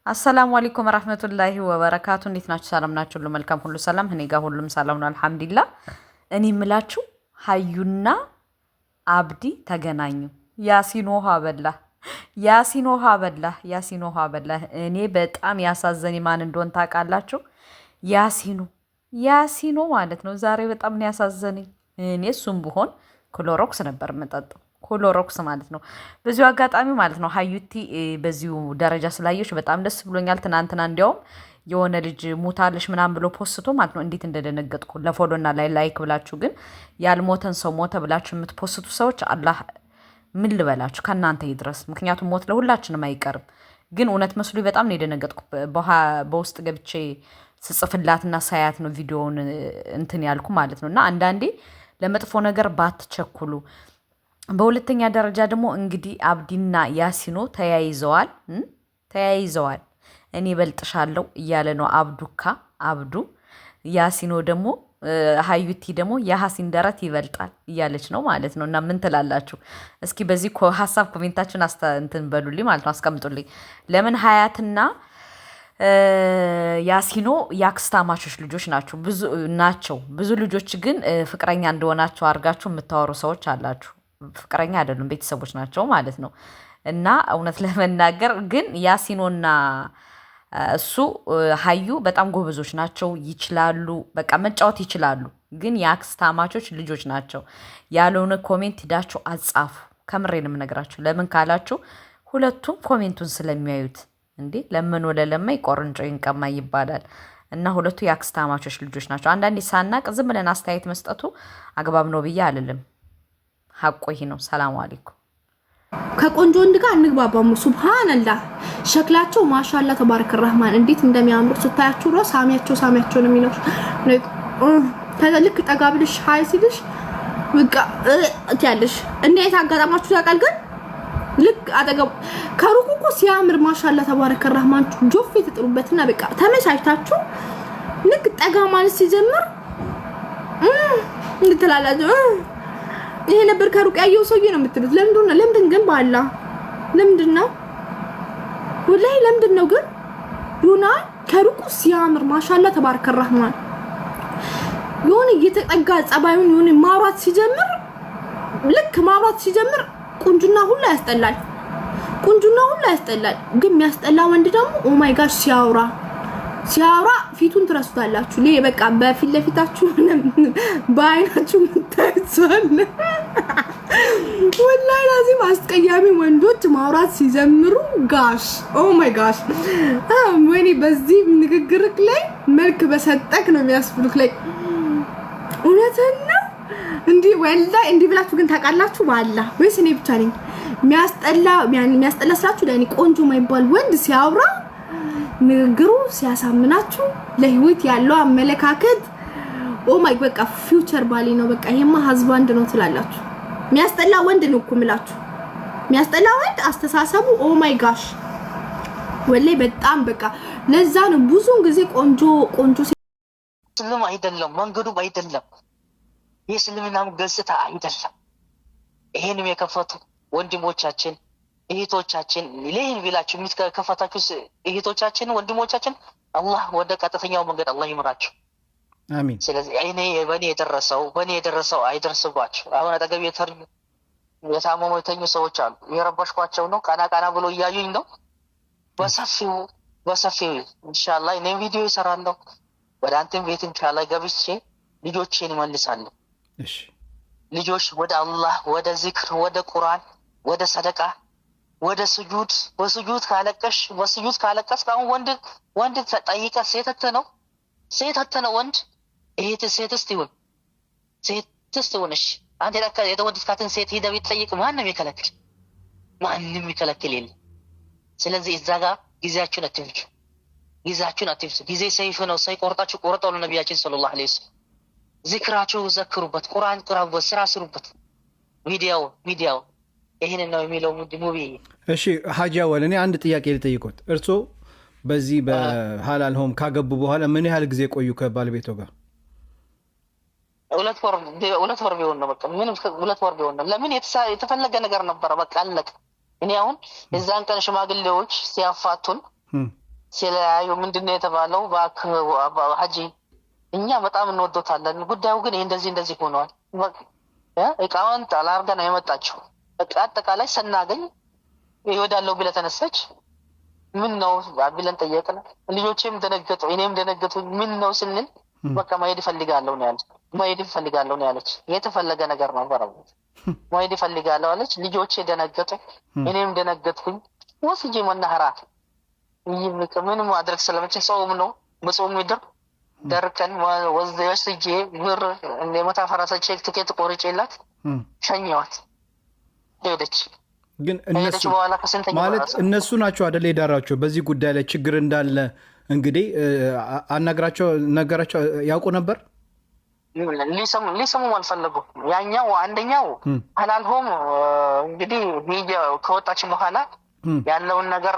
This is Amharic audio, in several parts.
አሰላሙ አለይኩም ወራህመቱላሂ ወበረካቱ። እንዴት ናችሁ? ሰላም ናችሁ? ሁሉ መልካም፣ ሁሉ ሰላም። እኔ ጋር ሁሉም ሰላም ነው አልሐምዱሊላህ። እኔ የምላችሁ ሀዩና አብዲ ተገናኙ። ያሲን ውሃ በላ፣ ያሲን ውሃ በላ፣ ያሲን ውሃ በላ። እኔ በጣም ያሳዘኝ ማን እንደሆን ታውቃላችሁ? ያሲኑ ያሲኑ ማለት ነው። ዛሬ በጣም ነው ያሳዘነኝ። እኔ እሱም ብሆን ክሎሮክስ ነበር የምጠጣው፣ ኮሎሮክስ ማለት ነው። በዚሁ አጋጣሚ ማለት ነው ሀዩቲ በዚሁ ደረጃ ስላየች በጣም ደስ ብሎኛል። ትናንትና እንዲያውም የሆነ ልጅ ሞታለች ምናምን ብሎ ፖስቶ ማለት ነው እንዴት እንደደነገጥኩ ለፎሎና ላይ ላይክ ብላችሁ ግን ያልሞተን ሰው ሞተ ብላችሁ የምትፖስቱ ሰዎች አላህ ምን ልበላችሁ ከእናንተ ይድረስ። ምክንያቱም ሞት ለሁላችንም አይቀርም። ግን እውነት መስሎ በጣም ነው የደነገጥኩ። በውስጥ ገብቼ ስጽፍላትና ሳያት ነው ቪዲዮውን እንትን ያልኩ ማለት ነው። እና አንዳንዴ ለመጥፎ ነገር ባትቸኩሉ። በሁለተኛ ደረጃ ደግሞ እንግዲህ አብዲና ያሲኖ ተያይዘዋል። እኔ በልጥሻለሁ እያለ ነው አብዱ። ያሲኖ ደግሞ ሀዩቲ ደግሞ የሀሲን ደረት ይበልጣል እያለች ነው ማለት ነው። እና ምን ትላላችሁ? እስኪ በዚህ ሀሳብ ኮሜንታችሁን እንትን በሉልኝ ማለት ነው፣ አስቀምጡልኝ። ለምን ሀያትና ያሲኖ የአክስታማቾች ልጆች ናቸው። ብዙ ልጆች ግን ፍቅረኛ እንደሆናቸው አድርጋችሁ የምታወሩ ሰዎች አላችሁ። ፍቅረኛ አይደሉም፣ ቤተሰቦች ናቸው ማለት ነው። እና እውነት ለመናገር ግን ያሲኖና እሱ ሀዩ በጣም ጎበዞች ናቸው፣ ይችላሉ፣ በቃ መጫወት ይችላሉ። ግን የአክስታማቾች ልጆች ናቸው። ያልሆነ ኮሜንት ሂዳችሁ አጻፉ። ከምሬን የምነግራችሁ ለምን ካላችሁ ሁለቱም ኮሜንቱን ስለሚያዩት። እንዴ ለምን ወደ ለማይ ቆርንጮ ይንቀማ ይባላል። እና ሁለቱ የአክስታማቾች ልጆች ናቸው። አንዳንዴ ሳናቅ ዝም ብለን አስተያየት መስጠቱ አግባብ ነው ብዬ አልልም። ሀቆ ይሄ ነው። ሰላም አለይኩም። ከቆንጆ ወንድ ጋር እንግባባሙ። ሱብሃንአላህ ሸክላቸው ማሻአላ ተባረከ ረህማን እንዴት እንደሚያምሩ ስታያቸው ነው። ሳሚያቸው ነው የሚለው ልክ ጠጋ ብልሽ ሀይ ሲልሽ በቃ ያለሽ እንዴት አጋጣማችሁ ያውቃል። ግን ልክ አጠገብ ከሩቁ እኮ ሲያምር ማሻአላ ተባረከ ረህማን ጆፍ የተጥሩበትና በቃ ተመሳጭታችሁ ልክ ጠጋ ማለት ሲጀምር እንትላላችሁ ይሄ ነበር ከሩቅ ያየው ሰውዬ ነው የምትሉት። ለምንድን ግን ባላ ለምንድን ነው ወላሂ ለምንድን ነው ግን ዩና ከሩቁ ሲያምር ማሻአላ ተባረከ ረህማን የሆነ እየተጠጋ ጸባዩን የሆነ ማውራት ሲጀምር ልክ ማውራት ሲጀምር ቁንጅና ሁሉ ያስጠላል። ግን የሚያስጠላ ወንድ ደግሞ ኦ ማይ ጋሽ ሲያወራ ፊቱን ትረሱታላችሁ። በቃ በፊት ለፊታችሁ በአይናችሁ ምታይቷል። ወላሂ ላዚም አስቀያሚ ወንዶች ማውራት ሲጀምሩ ጋሽ ኦ ማይ ጋሽ ወይኔ በዚህ ንግግርክ ላይ መልክ በሰጠክ ነው የሚያስብሉክ ላይ እውነትና እንዲህ ወላሂ እንዲህ ብላችሁ ግን ታውቃላችሁ ባላ ወይስ እኔ ብቻ ነኝ? የሚያስጠላ ስላችሁ ለኔ ቆንጆ ማይባል ወንድ ሲያወራ ንግግሩ ሲያሳምናችሁ ለህይወት ያለው አመለካከት ኦ ማይ በቃ ፊውቸር ባሊ ነው በቃ ይሄማ ሀዝባንድ ነው ትላላችሁ። የሚያስጠላ ወንድ ነው እኮ ምላችሁ። የሚያስጠላ ወንድ አስተሳሰቡ ኦ ማይ ጋሽ ወላሂ በጣም በቃ ለዛ ነው ብዙን ጊዜ ቆንጆ ስልም አይደለም መንገዱም አይደለም የስልምናም ገጽታ አይደለም። ይሄንም የከፈቱ ወንድሞቻችን እህቶቻችን ለይን ቢላችሁ የሚከፈታችሁ እህቶቻችን ወንድሞቻችን አላህ ወደ ቀጥተኛው መንገድ አላህ ይምራችሁ። አሚን። ስለዚህ በኔ የደረሰው አይደርስባችሁ። አሁን አጠገብ የታመሙ የተኙ ሰዎች አሉ። የረበሽኳቸው ነው ቃና ብሎ እያዩኝ ነው። በሰፊው ኢንሻአላህ እኔ ቪዲዮ ይሰራለሁ። ወደ አንተም ቤት ኢንሻአላህ ገብቼ ልጆቼን ይመልሳለሁ። እሺ ልጆች ወደ አላህ ወደ ዚክር ወደ ቁርአን ወደ ሰደቃ ወደ በስጁድ ካለቀስ አሁን ወንድ ተጠይቀ ሴተተ ነው ወንድ ሴትስ ይሁን እሺ አንተ የተወደድካትን ሴት ሄደህ ብትጠይቅ ማንም ይከለክል የለም። ስለዚህ እዛ ጋር ጊዜያችሁን አትፍጁ። ጊዜ ሰይፍ ነው፣ ሳይቆርጣችሁ ቆርጠው ነብያችን ሰለላሁ ዐለይሂ ወሰለም ዚክራችሁ ዘክሩበት፣ ቁርአን ቅራቡበት፣ ስራ ስሩበት። ሚዲያው ይሄን ነው የሚለው ሙቢ። እሺ ሀጂ አወል እኔ አንድ ጥያቄ ልጠይቆት። እርሶ በዚህ በሐላል ሆም ካገቡ በኋላ ምን ያህል ጊዜ ቆዩ ከባለቤቶ ጋር? ሁለት ወር ቢሆን ነው። በቃ ምንም 2 ወር ቢሆን ነው። ለምን የተፈለገ ነገር ነበር። በቃ አለቀ። እኔ አሁን የዛን ቀን ሽማግሌዎች ሲያፋቱን ሲለያዩ ምንድነው የተባለው? ሀጂ እኛ በጣም እንወዶታለን፣ ጉዳዩ ግን እንደዚህ ሆኗል። እቃዋን ጣላርጋ ነው የመጣችው። በቃ አጠቃላይ ሰናገኝ ይወዳለው ብለ ተነሳች። ምን ነው ብለን ጠየቅን። ልጆቼም ደነገጡ፣ እኔም ደነገጡ። ምን ነው ስንል በቃ መሄድ እፈልጋለሁ ነው ያለች። የተፈለገ ነገር ነው ወራው መሄድ እፈልጋለሁ አለች። ልጆቼ ደነገጡ፣ እኔም ደነገጥኩኝ። ወስጄ መናኸራ ምን ማድረግ ስለምችል ጾም ነው በጾም ምድር ደርከን ወስጄ ብር እንደመታ ፈራሰች ትኬት ቆርጬላት ሸኘዋት። ሄደች። ግን እነሱ ማለት እነሱ ናቸው አይደል የዳራቸው በዚህ ጉዳይ ላይ ችግር እንዳለ እንግዲህ ነገራቸው ያውቁ ነበር። ሊሰሙ አልፈለጉም። ያኛው አንደኛው አላልሆም እንግዲህ ከወጣች በኋላ ያለውን ነገር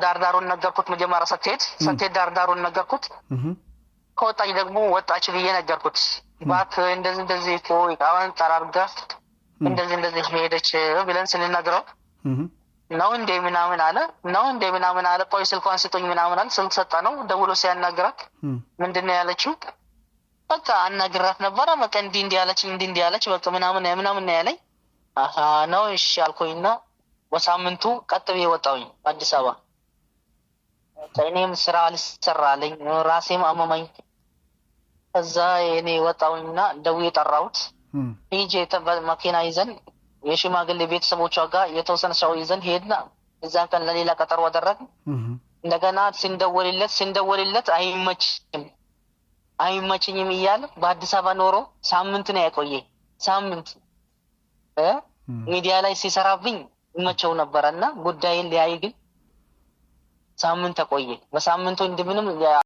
ዳርዳሩን ነገርኩት። መጀመሪያ ሰቴት ዳርዳሩን ነገርኩት። ከወጣች ደግሞ ወጣች ብዬ ነገርኩት። እባክህ እንደዚህ እኮ እቃዋን ጠራርጋ እንደዚህ ሄደች ብለን ስንነግረው ነው እንደ ምናምን አለ። ቆይ ስልኳን ስጡኝ ምናምን አለ። ስልክ ሰጠ ነው። ደውሎ ሲያናግራት ምንድነው ያለችው? በቃ አናግራት ነበረ። በቃ እንዲህ ያለች በቃ ምናምን ያለኝ ነው። እሺ አልኩኝና በሳምንቱ ቀጥ ብዬ ወጣሁኝ አዲስ አበባ። እኔም ስራ አልሰራልኝ፣ ራሴም አመመኝ። እዛ እኔ ወጣሁኝና ደውዬ ጠራሁት። ሂጄ መኪና ይዘን የሽማግሌ ቤተሰቦቿ ጋር የተወሰነ ሰው ይዘን ሄድና እዛ ቀን ለሌላ ቀጠሮ አደረግን። እንደገና ሲንደወልለት አይመችኝም እያለ በአዲስ አበባ ኖሮ ሳምንት ነው ያቆየኝ። ሳምንት ሚዲያ ላይ ሲሰራብኝ ይመቸው ነበረና ጉዳይን ሊያይ ግን ሳምንት ተቆየ። በሳምንቱ እንደምንም